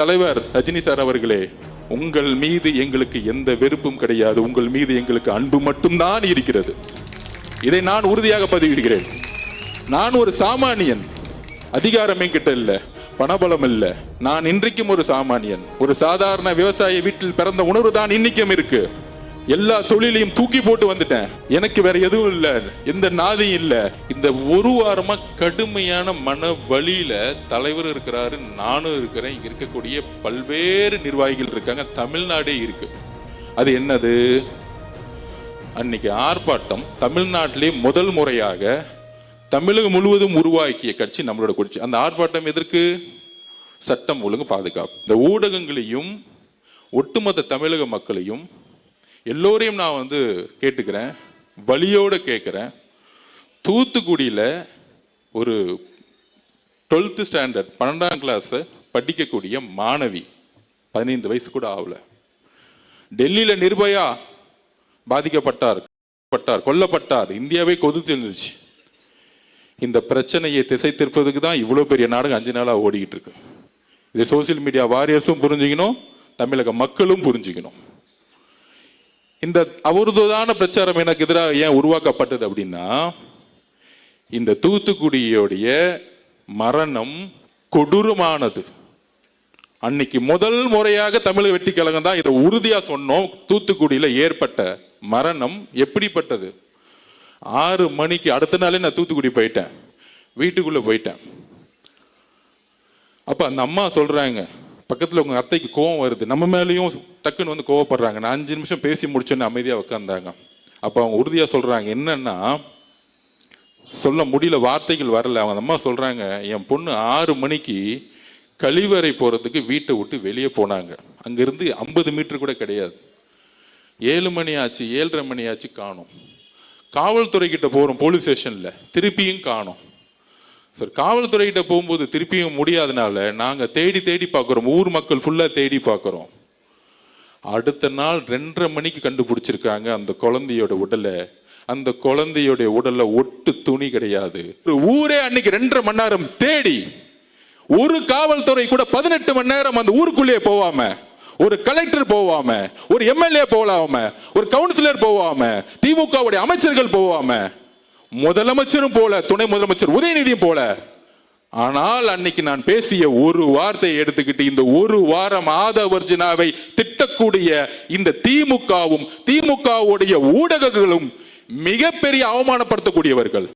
தலைவர் ரஜினி சார் அவர்களே, உங்கள் மீது எங்களுக்கு எந்த வெறுப்பும் கிடையாது, உங்கள் மீது எங்களுக்கு அன்பு மட்டும்தான் இருக்கிறது. இதை நான் உறுதியாக பதிவிடுகிறேன். நான் ஒரு சாமானியன், அதிகாரம் என்கிட்ட இல்ல, பணபலம் இல்ல. நான் இன்றைக்கும் ஒரு சாமானியன், ஒரு சாதாரண விவசாய வீட்டில் பிறந்த உணர்வு தான் இன்னைக்கும் இருக்கு. எல்லா தொழிலையும் தூக்கி போட்டு வந்துட்டேன். எனக்கு வேற எதுவும் இல்ல, எந்த நாதியும் இல்ல. இந்த ஒரு வாரமா கடுமையான மன வலியில தலைவர் இருக்கிறாரு, நானும் இருக்கிறேன், இங்க இருக்கக்கூடிய பல்வேறு நிர்வாகிகள் இருக்காங்க, தமிழ்நாடே இருக்கு. அது என்னது? அன்னைக்கு ஆர்ப்பாட்டம் தமிழ்நாட்டிலே முதல் முறையாக தமிழகம் முழுவதும் உருவாக்கிய கட்சி நம்மளோட கட்சி. அந்த ஆர்ப்பாட்டம் எதற்கு? சட்டம் ஒழுங்கு பாதுகாப்பு. இந்த ஊடகங்களையும் ஒட்டுமொத்த தமிழக மக்களையும் எல்லோரையும் நான் கேட்டுக்கிறேன், வலியோடு கேட்குறேன். தூத்துக்குடியில் ஒரு 12th ஸ்டாண்டர்ட் 12ஆம் கிளாஸ் படிக்கக்கூடிய மாணவி, 15 வயசு கூட ஆகல, டெல்லியில் நிர்பயா பாதிக்கப்பட்டார், கொல்லப்பட்டார், இந்தியாவே கொதித்து இருந்துச்சு. இந்த பிரச்சனையை திசை திருப்பதுக்கு தான் இவ்வளோ பெரிய நாடகம் 5 நாளாக ஓடிக்கிட்டு இருக்கு. இதை சோசியல் மீடியா வாரியர்ஸும் புரிஞ்சுக்கணும், தமிழக மக்களும் புரிஞ்சுக்கணும். இந்த அவதூறான பிரச்சாரம் எனக்கு எதிராக ஏன் உருவாக்கப்பட்டது அப்படின்னா, இந்த தூத்துக்குடியோடைய மரணம் கொடூரமானது. அன்னைக்கு முதல் முறையாக தமிழக வெற்றி கழகம் தான் இதை உறுதியா சொன்னோம். தூத்துக்குடியில் ஏற்பட்ட மரணம் எப்படிப்பட்டது? 6 மணிக்கு அடுத்த நாளே நான் தூத்துக்குடி போயிட்டேன், வீட்டுக்குள்ள போயிட்டேன். அப்ப அந்த அம்மா சொல்றாங்க, பக்கத்தில் உங்க அத்தைக்கு கோவம் வருது, நம்ம மேலேயும் டக்குன்னு கோவப்படுறாங்க. நான் 5 நிமிஷம் பேசி முடிச்சோன்னு அமைதியாக உட்காந்தாங்க. அப்போ அவங்க உறுதியாக சொல்றாங்க, என்னன்னா சொல்ல முடியல, வார்த்தைகள் வரல. அவங்க அம்மா சொல்றாங்க, என் பொண்ணு 6 மணிக்கு கழிவறை போறதுக்கு வீட்டை விட்டு வெளியே போனாங்க. அங்கிருந்து 50 மீட்டர் கூட கிடையாது. 7 மணி ஆச்சு, 7:30 மணி ஆச்சு, காணோம். காவல்துறை கிட்ட போறோம், போலீஸ் ஸ்டேஷன்ல, திருப்பியும் காணோம். சார், காவல்துறை கிட்ட போகும்போது திருப்பியும் முடியாதனால நாங்க தேடி தேடி பார்க்கிறோம், ஊர் மக்கள் ஃபுல்லா தேடி பார்க்கிறோம். அடுத்த நாள் 2:30 மணிக்கு கண்டுபிடிச்சிருக்காங்க அந்த குழந்தையோட உடலை. அந்த குழந்தையோட உடல்ல ஒட்டு துணி கிடையாது. ஊரே அன்னைக்கு 2.5 மணி நேரம் தேடி, ஒரு காவல்துறை கூட 18 மணி நேரம் அந்த ஊருக்குள்ளேயே போவாம, ஒரு கலெக்டர் போவாம, ஒரு எம்எல்ஏ போகாம, ஒரு கவுன்சிலர் போவாம, திமுகவுடைய அமைச்சர்கள் போவாம, முதலமைச்சரும் போல, துணை முதலமைச்சர் உதயநிதியும் போல. ஆனால் அன்னைக்கு நான் பேசிய ஒரு வார்த்தையை எடுத்துக்கிட்டு இந்த ஒரு வாரம் ஆதவர்ஜினாவை திட்டக்கூடிய இந்த திமுகவும் திமுகவுடைய ஊடகங்களும் மிகப்பெரிய அவமானப்படுத்தக்கூடியவர்கள்.